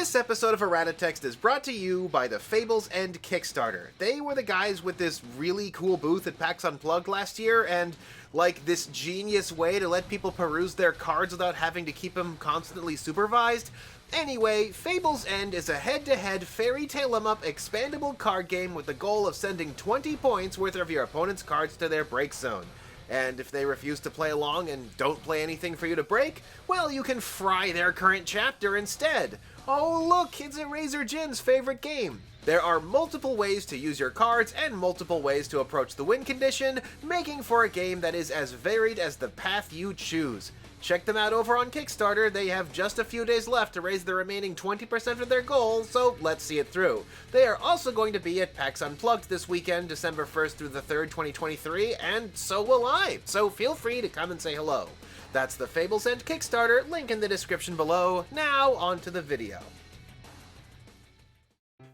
This episode of Errata Text is brought to you by the Fables and Kickstarter. They were the guys with this really cool booth at PAX Unplugged last year, and like this genius way to let people peruse their cards without having to keep them constantly supervised. Anyway, Fable's End is a head-to-head fairy tale em-up expandable card game with the goal of sending 20 points worth of your opponent's cards to their break zone. And if they refuse to play along and don't play anything for you to break, well, you can fry their current chapter instead. Oh look, it's Razor Jin's favorite game. There are multiple ways to use your cards and multiple ways to approach the win condition, making for a game that is as varied as the path you choose. Check them out over on Kickstarter. They have just a few days left to raise the remaining 20% of their goal, so let's see it through. They are also going to be at PAX Unplugged this weekend, December 1st through the 3rd, 2023, and so will I, so feel free to come and say hello. That's the Fables End Kickstarter, link in the description below. Now, on to the video.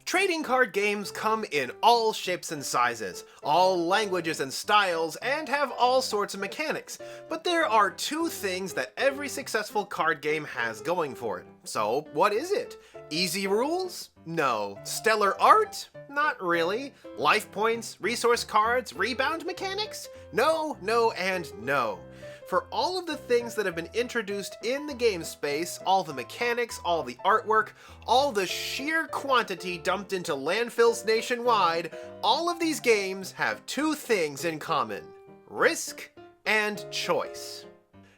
Trading card games come in all shapes and sizes, all languages and styles, and have all sorts of mechanics. But there are two things that every successful card game has going for it. So, what is it? Easy rules? No. Stellar art? Not really. Life points, resource cards, rebound mechanics? No, no, and no. For all of the things that have been introduced in the game space, all the mechanics, all the artwork, all the sheer quantity dumped into landfills nationwide, all of these games have two things in common: risk and choice.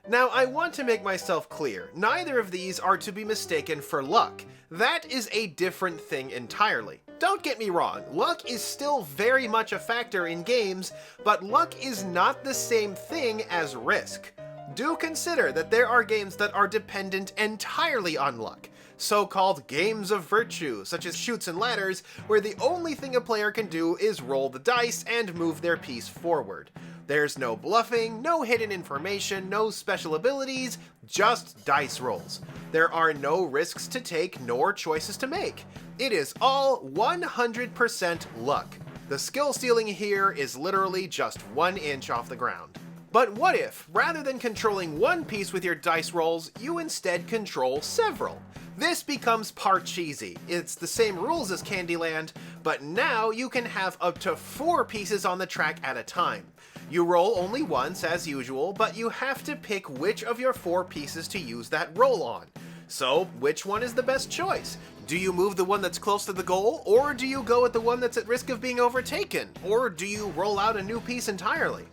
Now, I want to make myself clear, neither of these are to be mistaken for luck. That is a different thing entirely. Don't get me wrong, luck is still very much a factor in games, but luck is not the same thing as risk. Do consider that there are games that are dependent entirely on luck, so-called games of virtue, such as Chutes and Ladders, where the only thing a player can do is roll the dice and move their piece forward. There's no bluffing, no hidden information, no special abilities, just dice rolls. There are no risks to take nor choices to make. It is all 100% luck. The skill ceiling here is literally just 1 inch off the ground. But what if, rather than controlling one piece with your dice rolls, you instead control several? This becomes Parcheesi. It's the same rules as Candyland, but now you can have up to 4 pieces on the track at a time. You roll only once as usual, but you have to pick which of your 4 pieces to use that roll on. So, which one is the best choice? Do you move the one that's close to the goal, or do you go with the one that's at risk of being overtaken? Or do you roll out a new piece entirely?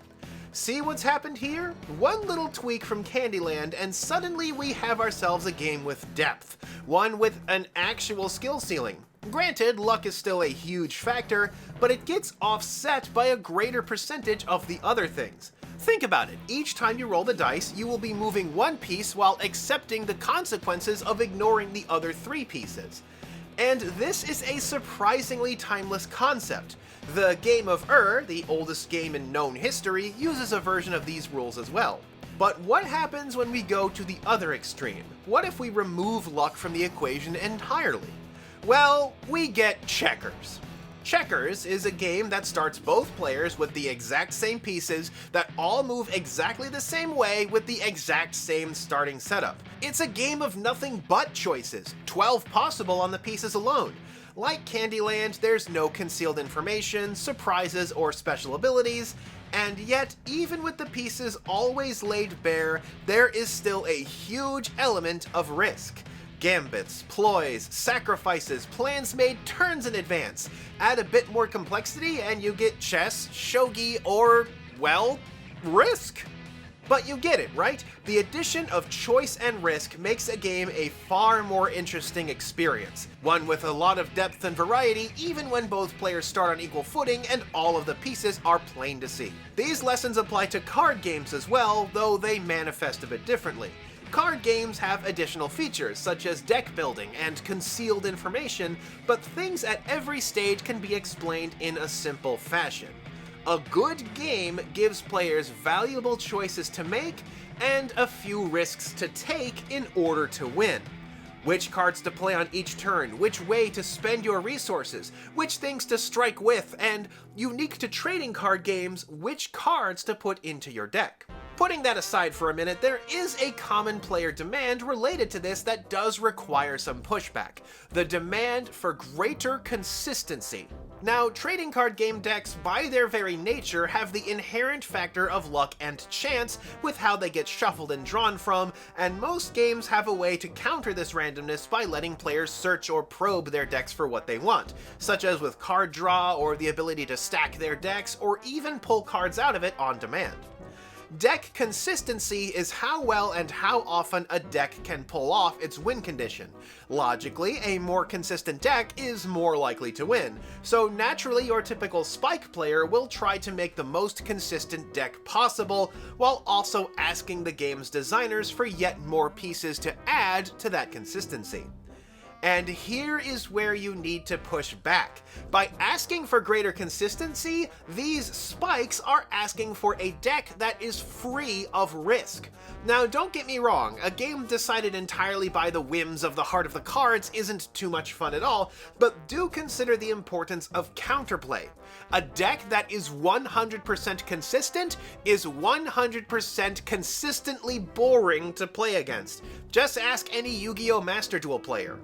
See what's happened here? One little tweak from Candyland and suddenly we have ourselves a game with depth, one with an actual skill ceiling. Granted, luck is still a huge factor, but it gets offset by a greater percentage of the other things. Think about it, each time you roll the dice, you will be moving one piece while accepting the consequences of ignoring the other 3 pieces. And this is a surprisingly timeless concept. The game of the oldest game in known history, uses a version of these rules as well. But what happens when we go to the other extreme? What if we remove luck from the equation entirely? Well, we get checkers. Checkers is a game that starts both players with the exact same pieces that all move exactly the same way with the exact same starting setup. It's a game of nothing but choices, 12 possible on the pieces alone. Like Candyland, there's no concealed information, surprises, or special abilities, and yet, even with the pieces always laid bare, there is still a huge element of risk. Gambits, ploys, sacrifices, plans made turns in advance. Add a bit more complexity and you get chess, shogi, or, well, risk. But you get it, right? The addition of choice and risk makes a game a far more interesting experience. One with a lot of depth and variety, even when both players start on equal footing and all of the pieces are plain to see. These lessons apply to card games as well, though they manifest a bit differently. Card games have additional features, such as deck building and concealed information, but things at every stage can be explained in a simple fashion. A good game gives players valuable choices to make and a few risks to take in order to win. Which cards to play on each turn, which way to spend your resources, which things to strike with, and, unique to trading card games, which cards to put into your deck. Putting that aside for a minute, there is a common player demand related to this that does require some pushback: the demand for greater consistency. Now, trading card game decks, by their very nature, have the inherent factor of luck and chance with how they get shuffled and drawn from, and most games have a way to counter this randomness by letting players search or probe their decks for what they want, such as with card draw or the ability to stack their decks or even pull cards out of it on demand. Deck consistency is how well and how often a deck can pull off its win condition. Logically, a more consistent deck is more likely to win, so naturally your typical spike player will try to make the most consistent deck possible, while also asking the game's designers for yet more pieces to add to that consistency. And here is where you need to push back. By asking for greater consistency, these spikes are asking for a deck that is free of risk. Now, don't get me wrong, a game decided entirely by the whims of the heart of the cards isn't too much fun at all, but do consider the importance of counterplay. A deck that is 100% consistent is 100% consistently boring to play against. Just ask any Yu-Gi-Oh! Master Duel player.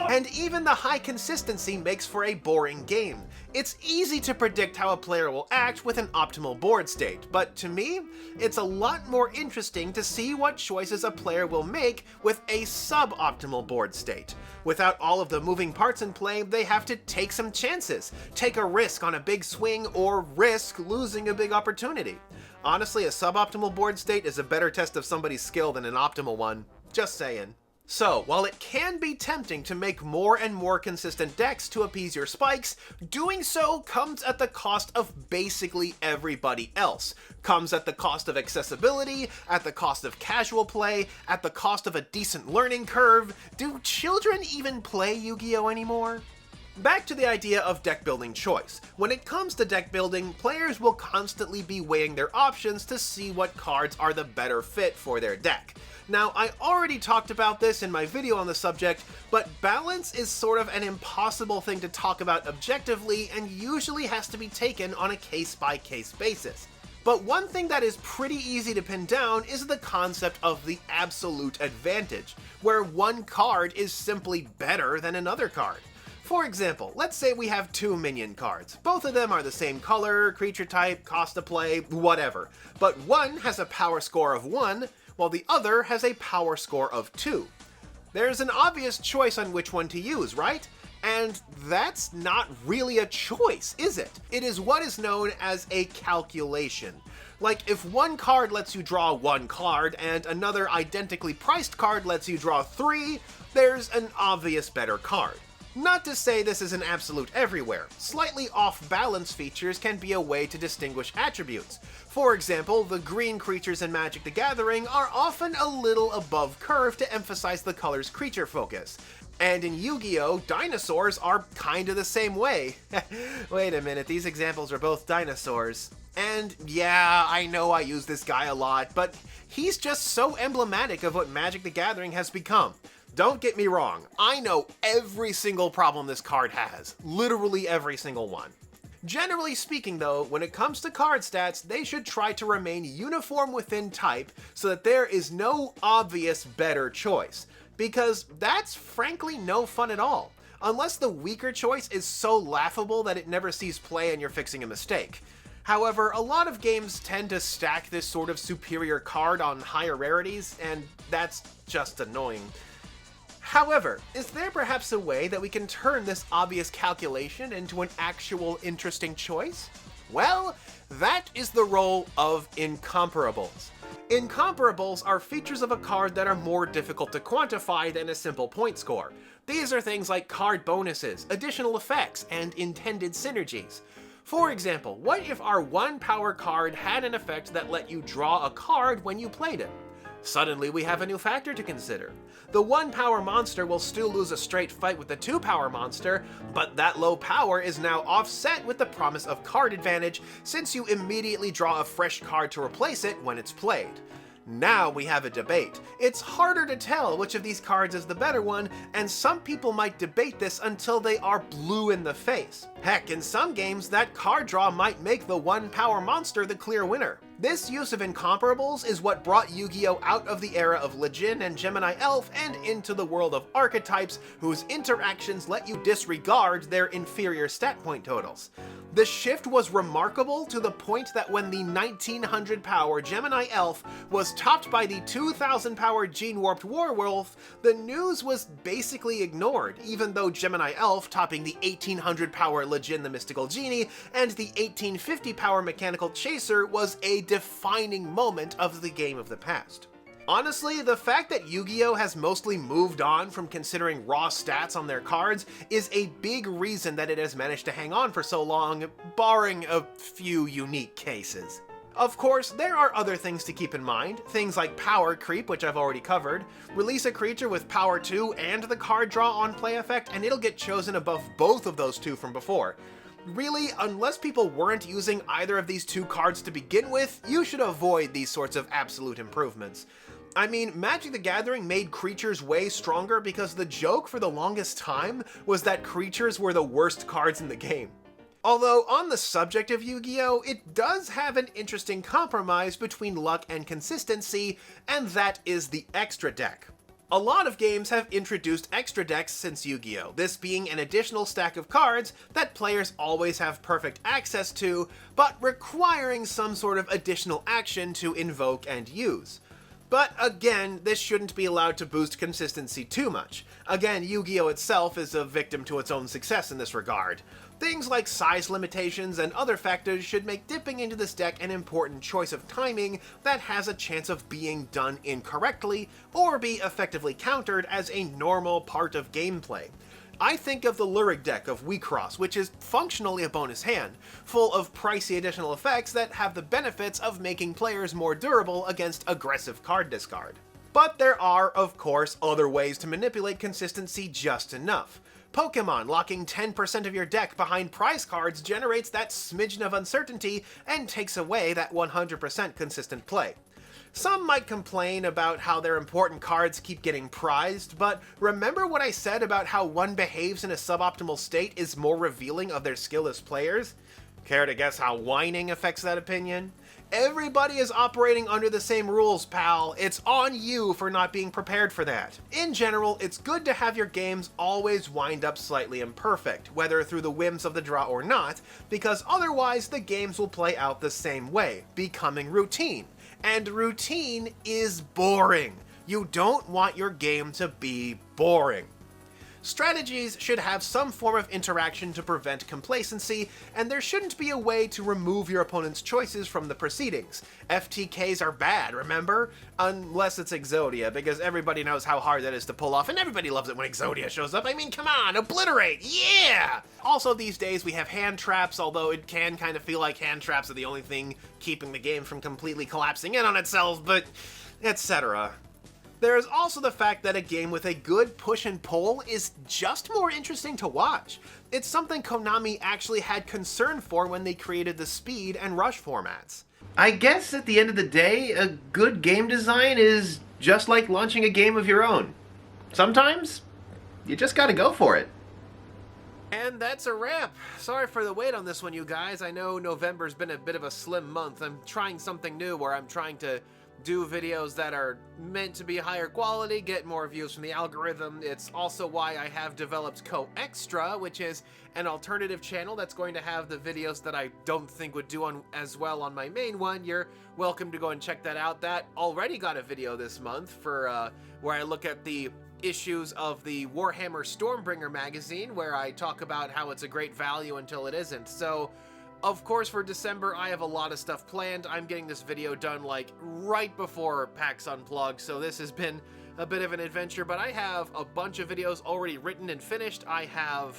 And even the high consistency makes for a boring game. It's easy to predict how a player will act with an optimal board state, but to me, it's a lot more interesting to see what choices a player will make with a suboptimal board state. Without all of the moving parts in play, they have to take some chances, take a risk on a big swing, or risk losing a big opportunity. Honestly, a suboptimal board state is a better test of somebody's skill than an optimal one. Just saying. So, while it can be tempting to make more and more consistent decks to appease your spikes, doing so comes at the cost of basically everybody else. Comes at the cost of accessibility, at the cost of casual play, at the cost of a decent learning curve. Do children even play Yu-Gi-Oh! Anymore? Back to the idea of deck building choice. When it comes to deck building, players will constantly be weighing their options to see what cards are the better fit for their deck. Now, I already talked about this in my video on the subject, but balance is sort of an impossible thing to talk about objectively and usually has to be taken on a case-by-case basis. But one thing that is pretty easy to pin down is the concept of the absolute advantage, where one card is simply better than another card. For example, let's say we have two minion cards. Both of them are the same color, creature type, cost to play, whatever. But one has a power score of 1, while the other has a power score of 2. There's an obvious choice on which one to use, right? And that's not really a choice, is it? It is what is known as a calculation. Like, if one card lets you draw one card and another identically priced card lets you draw 3, there's an obvious better card. Not to say this is an absolute everywhere. Slightly off-balance features can be a way to distinguish attributes. For example, the green creatures in Magic the Gathering are often a little above curve to emphasize the color's creature focus. And in Yu-Gi-Oh!, dinosaurs are kinda the same way. Wait a minute, these examples are both dinosaurs. And yeah, I know I use this guy a lot, but he's just so emblematic of what Magic the Gathering has become. Don't get me wrong, I know every single problem this card has. Literally every single one. Generally speaking though, when it comes to card stats, they should try to remain uniform within type so that there is no obvious better choice. Because that's frankly no fun at all. Unless the weaker choice is so laughable that it never sees play and you're fixing a mistake. However, a lot of games tend to stack this sort of superior card on higher rarities, and that's just annoying. However, is there perhaps a way that we can turn this obvious calculation into an actual interesting choice? Well, that is the role of incomparables. Incomparables are features of a card that are more difficult to quantify than a simple point score. These are things like card bonuses, additional effects, and intended synergies. For example, what if our 1 power card had an effect that let you draw a card when you played it? Suddenly we have a new factor to consider. The 1 power monster will still lose a straight fight with the 2 power monster, but that low power is now offset with the promise of card advantage since you immediately draw a fresh card to replace it when it's played. Now we have a debate. It's harder to tell which of these cards is the better one, and some people might debate this until they are blue in the face. Heck, in some games, that card draw might make the 1-power monster the clear winner. This use of incomparables is what brought Yu-Gi-Oh! Out of the era of Lejin and Gemini Elf and into the world of archetypes whose interactions let you disregard their inferior stat point totals. The shift was remarkable to the point that when the 1900-power Gemini Elf was topped by the 2000-power Gene-Warped Warwolf, the news was basically ignored, even though Gemini Elf topping the 1800-power Lejin the Mystical Genie and the 1850-power Mechanical Chaser was a defining moment of the game of the past. Honestly, the fact that Yu-Gi-Oh! Has mostly moved on from considering raw stats on their cards is a big reason that it has managed to hang on for so long, barring a few unique cases. Of course, there are other things to keep in mind, things like power creep, which I've already covered. Release a creature with power 2 and the card draw on play effect, and it'll get chosen above both of those two from before. Really, unless people weren't using either of these two cards to begin with, you should avoid these sorts of absolute improvements. I mean, Magic the Gathering made creatures way stronger because the joke for the longest time was that creatures were the worst cards in the game. Although, on the subject of Yu-Gi-Oh!, it does have an interesting compromise between luck and consistency, and that is the extra deck. A lot of games have introduced extra decks since Yu-Gi-Oh!, this being an additional stack of cards that players always have perfect access to, but requiring some sort of additional action to invoke and use. But again, this shouldn't be allowed to boost consistency too much. Again, Yu-Gi-Oh! Itself is a victim to its own success in this regard. Things like size limitations and other factors should make dipping into this deck an important choice of timing that has a chance of being done incorrectly, or be effectively countered as a normal part of gameplay. I think of the Lurig deck of Wecross, which is functionally a bonus hand, full of pricey additional effects that have the benefits of making players more durable against aggressive card discard. But there are, of course, other ways to manipulate consistency just enough. Pokemon locking 10% of your deck behind prize cards generates that smidgen of uncertainty and takes away that 100% consistent play. Some might complain about how their important cards keep getting prized, but remember what I said about how one behaves in a suboptimal state is more revealing of their skill as players? Care to guess how whining affects that opinion? Everybody is operating under the same rules, pal. It's on you for not being prepared for that. In general, it's good to have your games always wind up slightly imperfect, whether through the whims of the draw or not, because otherwise the games will play out the same way, becoming routine. And routine is boring. You don't want your game to be boring. Strategies should have some form of interaction to prevent complacency, and there shouldn't be a way to remove your opponent's choices from the proceedings. FTKs are bad, remember? Unless it's Exodia, because everybody knows how hard that is to pull off, and everybody loves it when Exodia shows up. I mean, come on, obliterate, yeah! Also, these days we have hand traps, although it can kind of feel like hand traps are the only thing keeping the game from completely collapsing in on itself, but etc. There is also the fact that a game with a good push and pull is just more interesting to watch. It's something Konami actually had concern for when they created the speed and rush formats. I guess at the end of the day, a good game design is just like launching a game of your own. Sometimes, you just gotta go for it. And that's a wrap. Sorry for the wait on this one, you guys. I know November's been a bit of a slim month. I'm trying something new where I'm trying to do videos that are meant to be higher quality, get more views from the algorithm. It's also why I have developed Co-Extra, which is an alternative channel that's going to have the videos that I don't think would do as well on my main one. You're welcome to go and check that out. That already got a video this month for where I look at the issues of the Warhammer Stormbringer magazine, where I talk about how it's a great value until it isn't. So of course, for December, I have a lot of stuff planned. I'm getting this video done, like, right before PAX Unplugged, so this has been a bit of an adventure, but I have a bunch of videos already written and finished. I have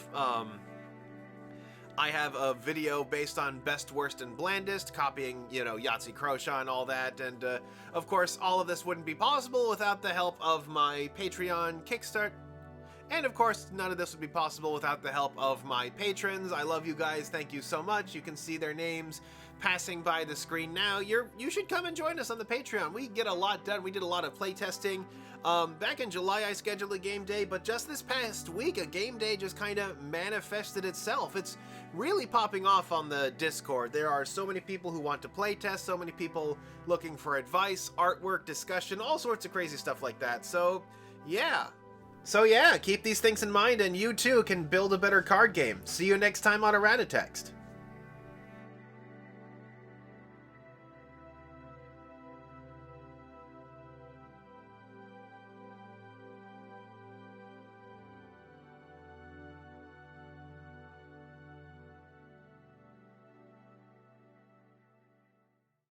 a video based on best, worst, and blandest, copying, you know, Yahtzee Croshaw and all that, and, of course, all of this wouldn't be possible without the help of my Patreon, Kickstart, And of course, none of this would be possible without the help of my patrons. I love you guys, thank you so much. You can see their names passing by the screen now. You should come and join us on the Patreon. We get a lot done. We did a lot of playtesting. Back in July I scheduled a game day, but just this past week a game day just kind of manifested itself. It's really popping off on the Discord. There are so many people who want to playtest, so many people looking for advice, artwork, discussion, all sorts of crazy stuff like that. So yeah, keep these things in mind and you too can build a better card game. See you next time on Errata Text.